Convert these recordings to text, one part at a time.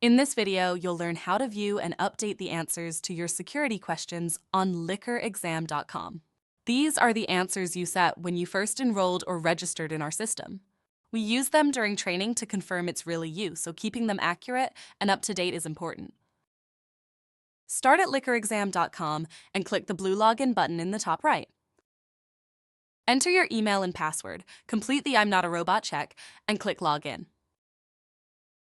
In this video, you'll learn how to view and update the answers to your security questions on LIQUORexam.com. These are the answers you set when you first enrolled or registered in our system. We use them during training to confirm it's really you, so keeping them accurate and up to date is important. Start at LIQUORexam.com and click the blue login button in the top right. Enter your email and password, complete the I'm not a robot check, and click Login.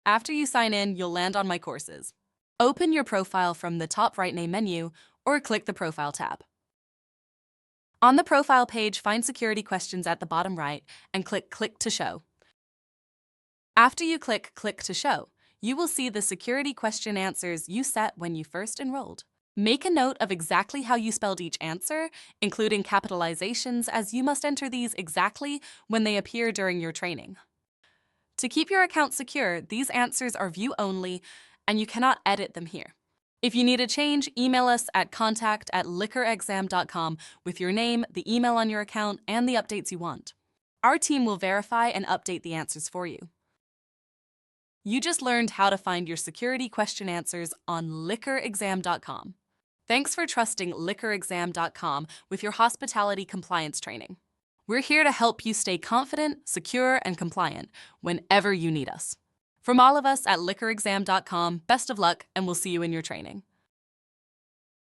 After you sign in, you'll land on My Courses. Open your profile from the top right name menu or click the Profile tab. On the profile page, find security questions at the bottom right and click Click to Show. After you click Click to Show, you will see the security question answers you set when you first enrolled. Make a note of exactly how you spelled each answer, including capitalizations, as you must enter these exactly when they appear during your training. To keep your account secure, these answers are view-only and you cannot edit them here. If you need a change, email us at contact@LIQUORexam.com with your name, the email on your account, and the updates you want. Our team will verify and update the answers for you. You just learned how to find your security question answers on LIQUORexam.com. Thanks for trusting LIQUORexam.com with your hospitality compliance training. We're here to help you stay confident, secure, and compliant whenever you need us. From all of us at LIQUORexam.com, best of luck, and we'll see you in your training.